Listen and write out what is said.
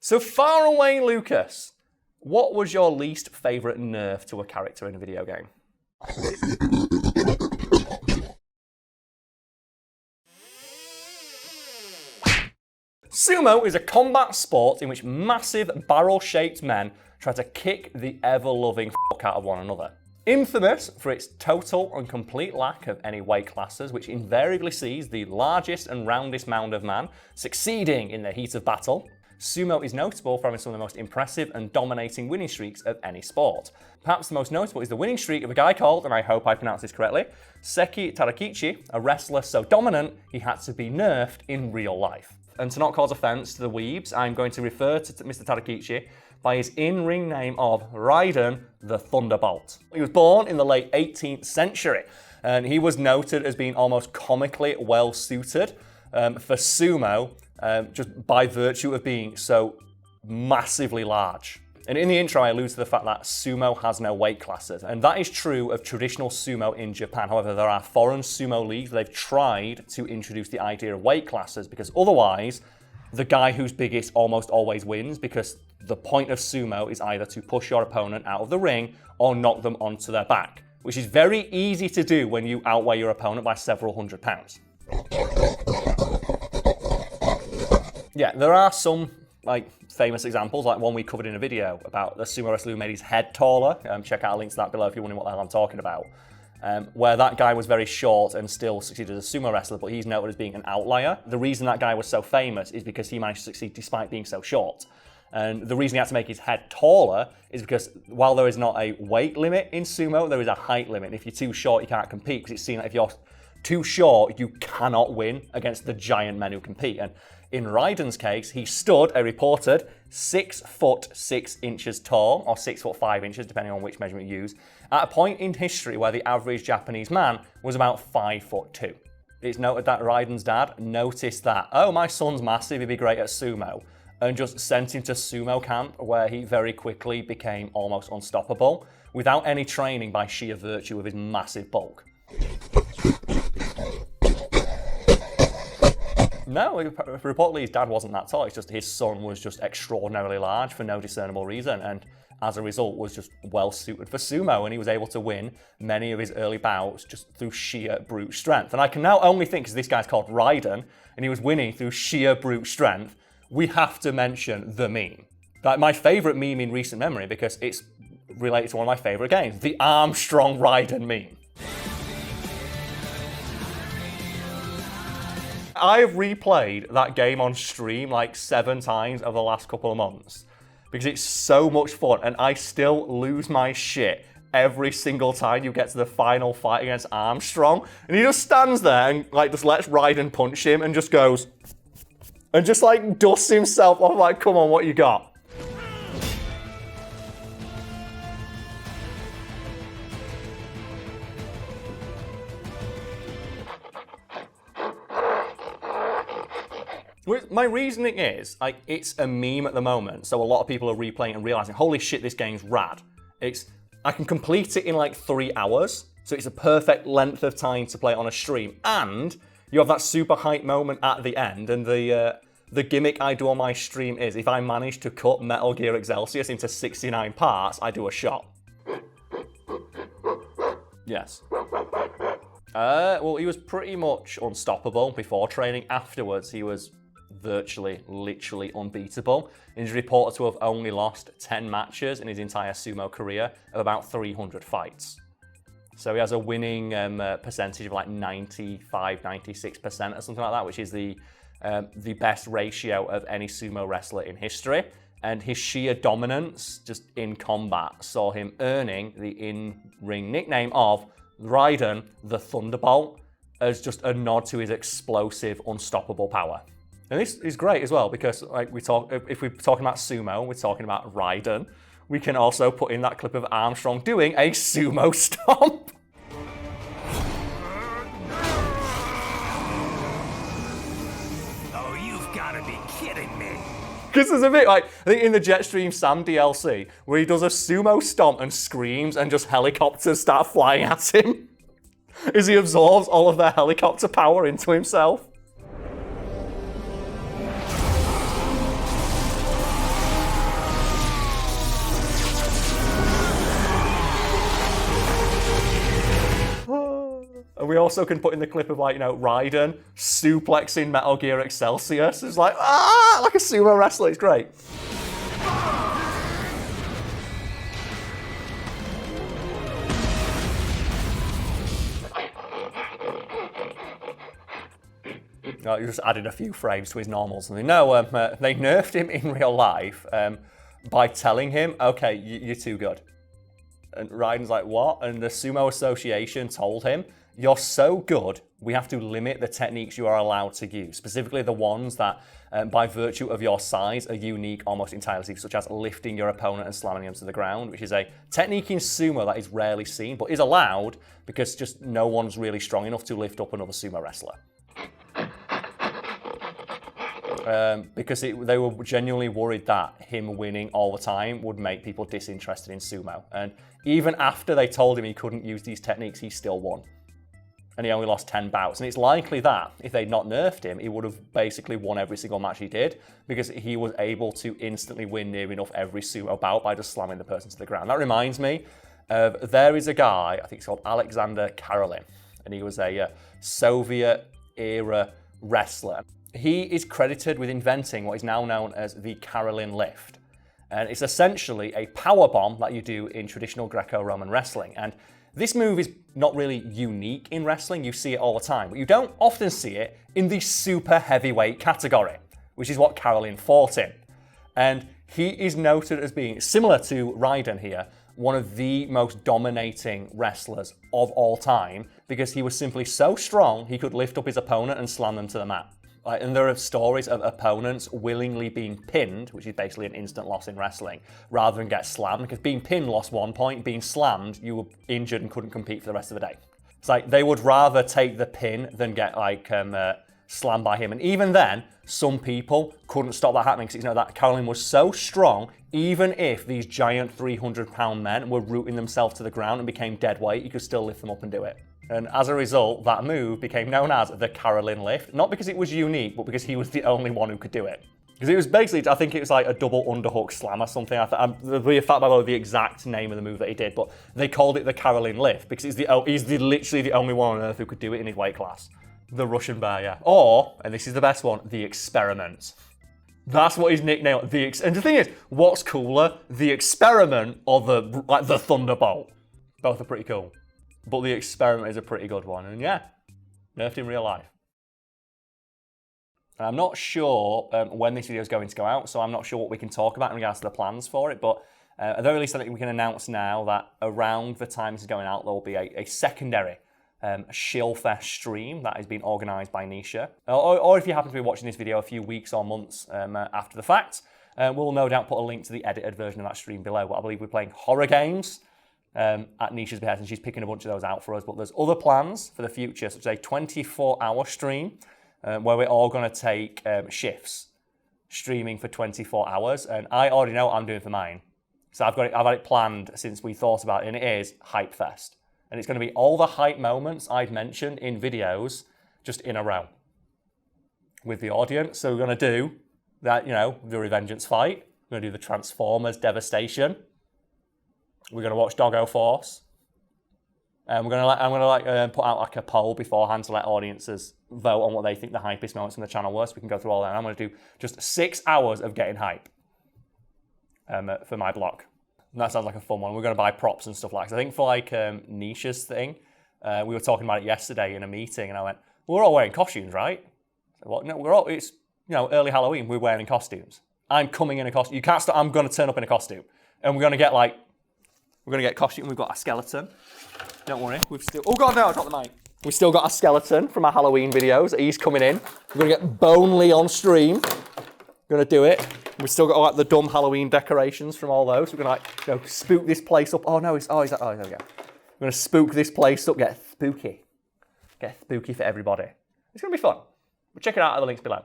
So far away, Lucas, what was your least favourite nerf to a character in a video game? Sumo is a combat sport in which massive barrel-shaped men try to kick the ever-loving fuck out of one another. Infamous for its total and complete lack of any weight classes, which invariably sees the largest and roundest mound of man succeeding in the heat of battle, Sumo is notable for having some of the most impressive and dominating winning streaks of any sport. Perhaps the most notable is the winning streak of a guy called, and I hope I pronounce this correctly, Seki Tadakichi, a wrestler so dominant he had to be nerfed in real life. And to not cause offence to the weebs, I'm going to refer to Mr. Tadakichi by his in-ring name of Raiden the Thunderbolt. He was born in the late 18th century, and he was noted as being almost comically well-suited for sumo, just by virtue of being so massively large. And in the intro, I allude to the fact that sumo has no weight classes, and that is true of traditional sumo in Japan. However, there are foreign sumo leagues where they've tried to introduce the idea of weight classes, because otherwise, the guy who's biggest almost always wins, because the point of sumo is either to push your opponent out of the ring or knock them onto their back, which is very easy to do when you outweigh your opponent by several hundred pounds. Yeah, there are some famous examples, like one we covered in a video about the sumo wrestler who made his head taller. Check out a link to that below if you're wondering what the hell I'm talking about. Where that guy was very short and still succeeded as a sumo wrestler, but he's noted as being an outlier. The reason that guy was so famous is because he managed to succeed despite being so short. And the reason he had to make his head taller is because while there is not a weight limit in sumo, there is a height limit. And if you're too short, you can't compete, because it's seen that if you're too short, you cannot win against the giant men who compete. And in Raiden's case, he stood a reported 6 foot 6 inches tall, or 6 foot 5 inches, depending on which measurement you use, at a point in history where the average Japanese man was about 5 foot 2. It's noted that Raiden's dad noticed that, oh, my son's massive, he'd be great at sumo, and just sent him to sumo camp, where he very quickly became almost unstoppable, without any training by sheer virtue of his massive bulk. No, reportedly his dad wasn't that tall, it's just his son was just extraordinarily large for no discernible reason, and as a result was just well suited for sumo, and he was able to win many of his early bouts just through sheer brute strength. And I can now only think, because this guy's called Raiden, and he was winning through sheer brute strength, we have to mention the meme. Like my favourite meme in recent memory, because it's related to one of my favourite games, the Armstrong Raiden meme. I've replayed that game on stream like 7 times over the last couple of months because it's so much fun, and I still lose my shit every single time you get to the final fight against Armstrong, and he just stands there and just lets Raiden punch him and just goes and just dusts himself off, come on, what you got? My reasoning is, it's a meme at the moment, so a lot of people are replaying and realizing, holy shit, this game's rad. I can complete it in 3 hours, so it's a perfect length of time to play it on a stream, and you have that super hype moment at the end, and the gimmick I do on my stream is, if I manage to cut Metal Gear Excelsius into 69 parts, I do a shot. Yes. Well, he was pretty much unstoppable before training. Afterwards, he was virtually, literally unbeatable. He's reported to have only lost 10 matches in his entire sumo career of about 300 fights. So he has a winning percentage of 95, 96% or something like that, which is the best ratio of any sumo wrestler in history. And his sheer dominance just in combat saw him earning the in-ring nickname of Raiden the Thunderbolt, as just a nod to his explosive, unstoppable power. And this is great as well, because if we're talking about sumo, we're talking about Raiden. We can also put in that clip of Armstrong doing a sumo stomp. Oh, you've got to be kidding me. Because there's a bit I think in the Jetstream Sam DLC, where he does a sumo stomp and screams and just helicopters start flying at him as he absorbs all of their helicopter power into himself. we also can put in the clip of, like, you know, Raiden suplexing Metal Gear Excelsius. It's like, like a sumo wrestler. It's great. No, you just added a few frames to his normals. And they nerfed him in real life by telling him, okay, you're too good. And Raiden's like, what? And the Sumo Association told him, you're so good, we have to limit the techniques you are allowed to use, specifically the ones that, by virtue of your size, are unique almost entirely, such as lifting your opponent and slamming him to the ground, which is a technique in sumo that is rarely seen, but is allowed because just no one's really strong enough to lift up another sumo wrestler. Because they were genuinely worried that him winning all the time would make people disinterested in sumo. And even after they told him he couldn't use these techniques, he still won. And he only lost 10 bouts. And it's likely that if they'd not nerfed him, he would have basically won every single match he did, because he was able to instantly win near enough every sumo bout by just slamming the person to the ground. That reminds me of, there is a guy, I think he's called Alexander Karelin, and he was a Soviet-era wrestler. He is credited with inventing what is now known as the Karelin lift. And it's essentially a power bomb that you do in traditional Greco-Roman wrestling. And this move is not really unique in wrestling. You see it all the time, but you don't often see it in the super heavyweight category, which is what Karelin fought in. And he is noted as being, similar to Raiden here, one of the most dominating wrestlers of all time, because he was simply so strong he could lift up his opponent and slam them to the mat. And there are stories of opponents willingly being pinned, which is basically an instant loss in wrestling, rather than get slammed, because being pinned lost 1 point, being slammed, you were injured and couldn't compete for the rest of the day. It's like they would rather take the pin than get slammed by him. And even then, some people couldn't stop that happening, because that Karelin was so strong, even if these giant 300-pound men were rooting themselves to the ground and became dead weight, you could still lift them up and do it. And as a result, that move became known as the Karelin lift, not because it was unique, but because he was the only one who could do it. Because it was basically, I think it was like a double underhook slam or something. There'll be a fact about the exact name of the move that he did, but they called it the Karelin lift because he's literally the only one on earth who could do it in his weight class. The Russian bear, yeah. Or, and this is the best one, the Experiment. That's what his nickname. And the thing is, what's cooler, the Experiment or the Thunderbolt? Both are pretty cool. But the Experiment is a pretty good one. And yeah, nerfed in real life. And I'm not sure when this video is going to go out, so I'm not sure what we can talk about in regards to the plans for it. But at the very least, I think we can announce now that around the time this is going out, there will be a secondary hillfest stream that has been organised by Nisha. Or if you happen to be watching this video a few weeks or months after the fact, we'll no doubt put a link to the edited version of that stream below. But I believe we're playing horror games at Nisha's behest, and she's picking a bunch of those out for us. But there's other plans for the future, such as a 24-hour stream where we're all going to take shifts, streaming for 24 hours. And I already know what I'm doing for mine. So I've had it planned since we thought about it, and it is Hype Fest. And it's going to be all the hype moments I've mentioned in videos just in a row with the audience. So we're going to do that, the Revengeance fight. We're going to do the Transformers Devastation. We're going to watch Doggo Force. And I'm going to put out like a poll beforehand to let audiences vote on what they think the hypest moments from the channel were, so we can go through all that. And I'm going to do just 6 hours of getting hype for my blog. And that sounds like a fun one. We're going to buy props and stuff like that. I think for Nisha's thing, we were talking about it yesterday in a meeting, and I went, we're all wearing costumes, right? So, what? No, it's early Halloween, we're wearing costumes. I'm coming in a costume. You can't stop, I'm going to turn up in a costume. And we're going to get costume. We've got a skeleton. Don't worry. Oh God, no, I dropped the mic. We've still got a skeleton from our Halloween videos. He's coming in. We're going to get Bonely on stream. We're going to do it. We've still got the dumb Halloween decorations from all those. We're going to spook this place up. Oh, no, there we go. We're going to spook this place up, get spooky. Get spooky for everybody. It's going to be fun. But check it out at the links below.